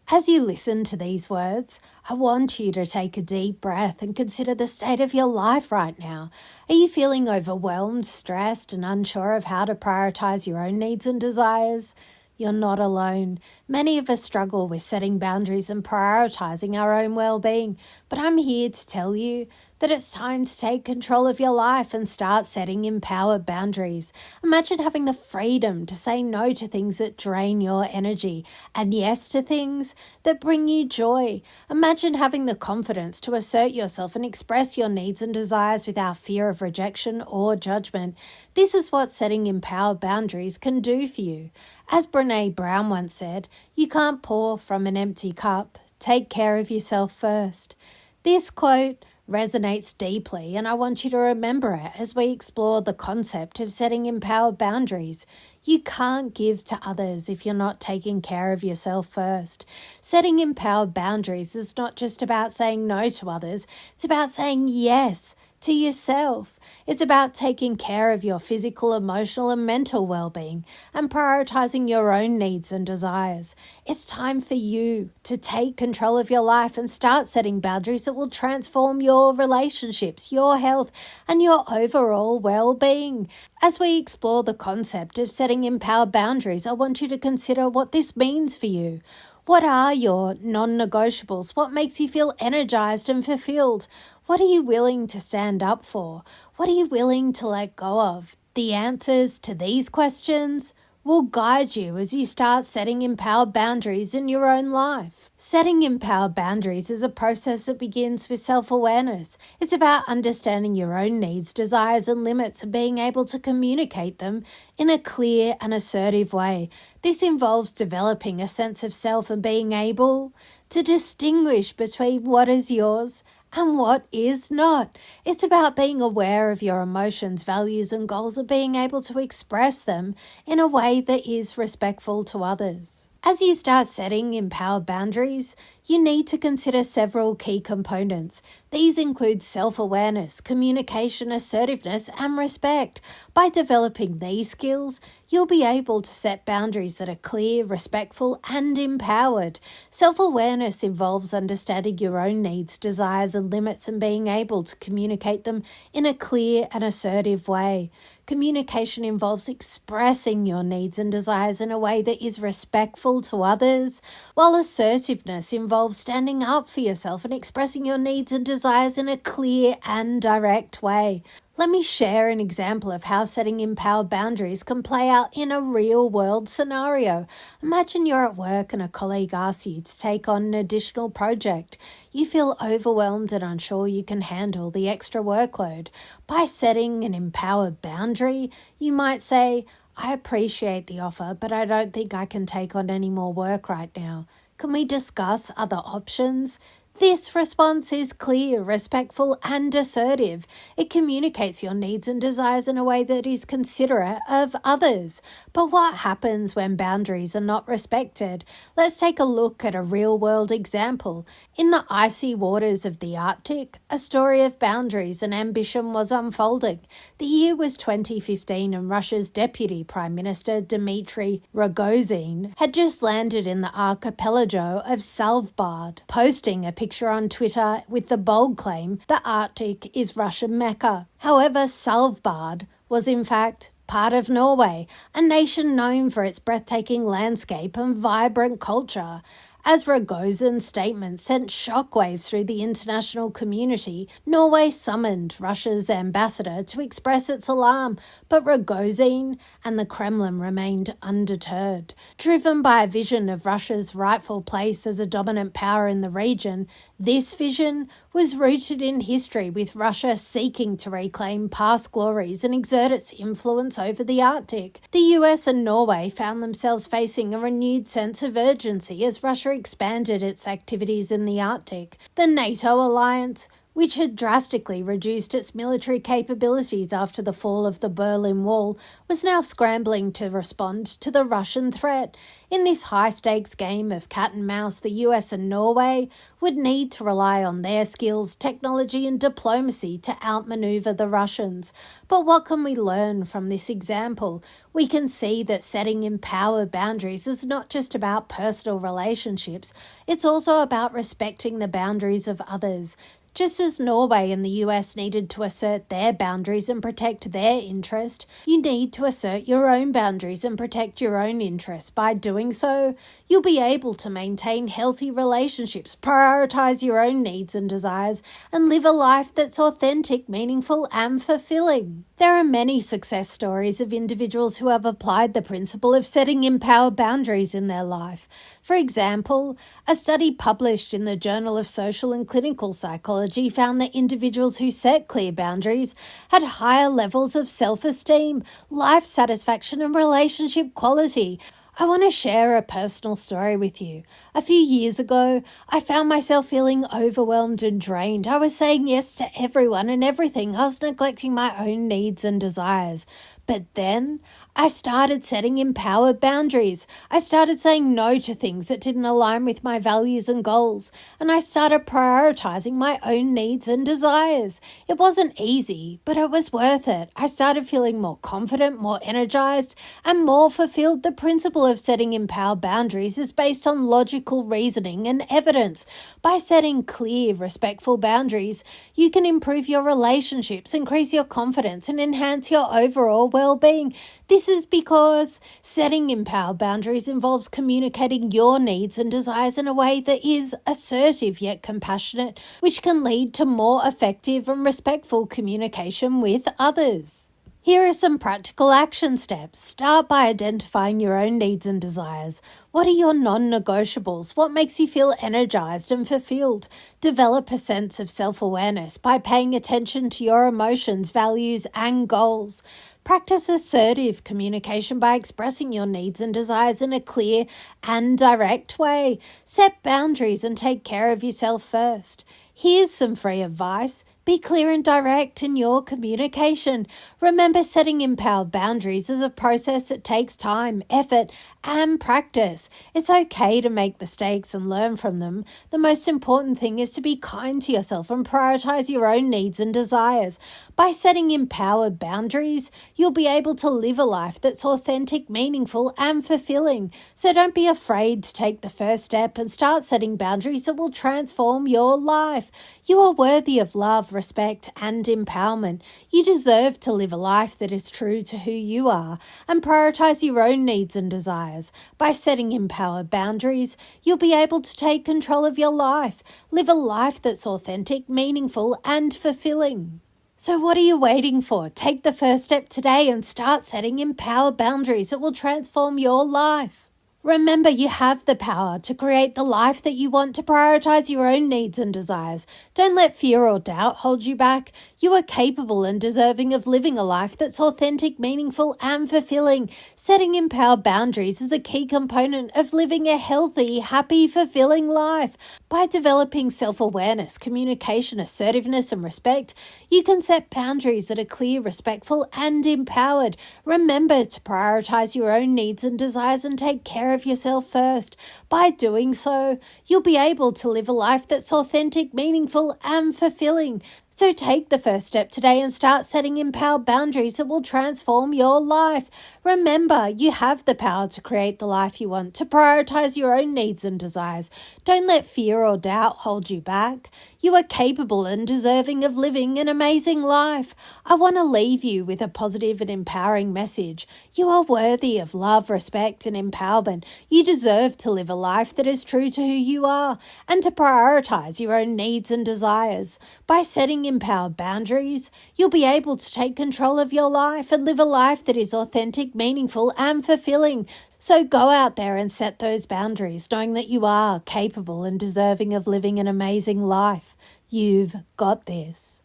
As you listen to these words, I want you to take a deep breath and consider the state of your life right now. Are you feeling overwhelmed, stressed, and unsure of how to prioritize your own needs and desires? You're not alone. Many of us struggle with setting boundaries and prioritizing our own well-being, but I'm here to tell you that it's time to take control of your life and start setting empowered boundaries. Imagine having the freedom to say no to things that drain your energy and yes to things that bring you joy. Imagine having the confidence to assert yourself and express your needs and desires without fear of rejection or judgment. This is what setting empowered boundaries can do for you. As Brené Brown once said, you can't pour from an empty cup. Take care of yourself first. This quote resonates deeply, and I want you to remember it as we explore the concept of setting empowered boundaries. You can't give to others if you're not taking care of yourself first. Setting empowered boundaries is not just about saying no to others, it's about saying yes to yourself. It's about taking care of your physical, emotional, and mental well-being and prioritizing your own needs and desires. It's time for you to take control of your life and start setting boundaries that will transform your relationships, your health, and your overall well-being. As we explore the concept of setting empowered boundaries, I want you to consider what this means for you. What are your non-negotiables? What makes you feel energized and fulfilled? What are you willing to stand up for? What are you willing to let go of? The answers to these questions will guide you as you start setting empowered boundaries in your own life. Setting empowered boundaries is a process that begins with self-awareness. It's about understanding your own needs, desires, and limits and being able to communicate them in a clear and assertive way. This involves developing a sense of self and being able to distinguish between what is yours and what is not. It's about being aware of your emotions, values, and goals and being able to express them in a way that is respectful to others. As you start setting empowered boundaries, you need to consider several key components. These include self-awareness, communication, assertiveness, and respect. By developing these skills, you'll be able to set boundaries that are clear, respectful, and empowered. Self-awareness involves understanding your own needs, desires, and limits and being able to communicate them in a clear and assertive way. Communication involves expressing your needs and desires in a way that is respectful to others, while assertiveness involves standing up for yourself and expressing your needs and desires in a clear and direct way. Let me share an example of how setting empowered boundaries can play out in a real-world scenario. Imagine you're at work and a colleague asks you to take on an additional project. You feel overwhelmed and unsure you can handle the extra workload. By setting an empowered boundary, you might say, "I appreciate the offer, but I don't think I can take on any more work right now. Can we discuss other options?" This response is clear, respectful, and assertive. It communicates your needs and desires in a way that is considerate of others. But what happens when boundaries are not respected? Let's take a look at a real-world example. In the icy waters of the Arctic, a story of boundaries and ambition was unfolding. The year was 2015 and Russia's Deputy Prime Minister Dmitry Rogozin had just landed in the archipelago of Svalbard, posting a picture on Twitter with the bold claim, "The Arctic is Russian Mecca." However, Svalbard was in fact part of Norway, a nation known for its breathtaking landscape and vibrant culture. As Rogozin's statement sent shockwaves through the international community, Norway summoned Russia's ambassador to express its alarm, but Rogozin and the Kremlin remained undeterred. Driven by a vision of Russia's rightful place as a dominant power in the region, this vision was rooted in history, with Russia seeking to reclaim past glories and exert its influence over the Arctic. The US and Norway found themselves facing a renewed sense of urgency as Russia expanded its activities in the Arctic. The NATO alliance which had drastically reduced its military capabilities after the fall of the Berlin Wall, was now scrambling to respond to the Russian threat. In this high-stakes game of cat and mouse, the US and Norway would need to rely on their skills, technology and diplomacy to outmaneuver the Russians. But what can we learn from this example? We can see that setting empowered boundaries is not just about personal relationships, it's also about respecting the boundaries of others. Just as Norway and the US needed to assert their boundaries and protect their interest, you need to assert your own boundaries and protect your own interests. By doing so, you'll be able to maintain healthy relationships, prioritize your own needs and desires, and live a life that's authentic, meaningful, and fulfilling. There are many success stories of individuals who have applied the principle of setting empowered boundaries in their life. For example, a study published in the Journal of Social and Clinical Psychology found that individuals who set clear boundaries had higher levels of self-esteem, life satisfaction, and relationship quality. I want to share a personal story with you. A few years ago, I found myself feeling overwhelmed and drained. I was saying yes to everyone and everything. I was neglecting my own needs and desires. But then I started setting empowered boundaries. I started saying no to things that didn't align with my values and goals, and I started prioritizing my own needs and desires. It wasn't easy, but it was worth it. I started feeling more confident, more energized, and more fulfilled. The principle of setting empowered boundaries is based on logical reasoning and evidence. By setting clear, respectful boundaries, you can improve your relationships, increase your confidence, and enhance your overall well-being. This is because setting empowered boundaries involves communicating your needs and desires in a way that is assertive yet compassionate, which can lead to more effective and respectful communication with others. Here are some practical action steps. Start by identifying your own needs and desires. What are your non-negotiables? What makes you feel energized and fulfilled? Develop a sense of self-awareness by paying attention to your emotions, values, and goals. Practice assertive communication by expressing your needs and desires in a clear and direct way. Set boundaries and take care of yourself first. Here's some free advice. Be clear and direct in your communication. Remember, setting empowered boundaries is a process that takes time, effort, and practice. It's okay to make mistakes and learn from them. The most important thing is to be kind to yourself and prioritize your own needs and desires. By setting empowered boundaries, you'll be able to live a life that's authentic, meaningful, and fulfilling. So don't be afraid to take the first step and start setting boundaries that will transform your life. You are worthy of love, respect, and empowerment. You deserve to live a life that is true to who you are and prioritize your own needs and desires. By setting empowered boundaries, you'll be able to take control of your life, live a life that's authentic, meaningful, and fulfilling. So what are you waiting for? Take the first step today and start setting empowered boundaries that will transform your life. Remember, you have the power to create the life that you want, to prioritize your own needs and desires. Don't let fear or doubt hold you back. You are capable and deserving of living a life that's authentic, meaningful, and fulfilling. Setting empowered boundaries is a key component of living a healthy, happy, fulfilling life. By developing self-awareness, communication, assertiveness, and respect, you can set boundaries that are clear, respectful, and empowered. Remember to prioritize your own needs and desires and take care of yourself first. By doing so, you'll be able to live a life that's authentic, meaningful, and fulfilling. So take the first step today and start setting empowered boundaries that will transform your life. Remember, you have the power to create the life you want, to prioritize your own needs and desires. Don't let fear or doubt hold you back. You are capable and deserving of living an amazing life. I want to leave you with a positive and empowering message. You are worthy of love, respect, and empowerment. You deserve to live a life that is true to who you are and to prioritize your own needs and desires. By setting empowered boundaries, you'll be able to take control of your life and live a life that is authentic, meaningful, and fulfilling. So go out there and set those boundaries, knowing that you are capable and deserving of living an amazing life. You've got this.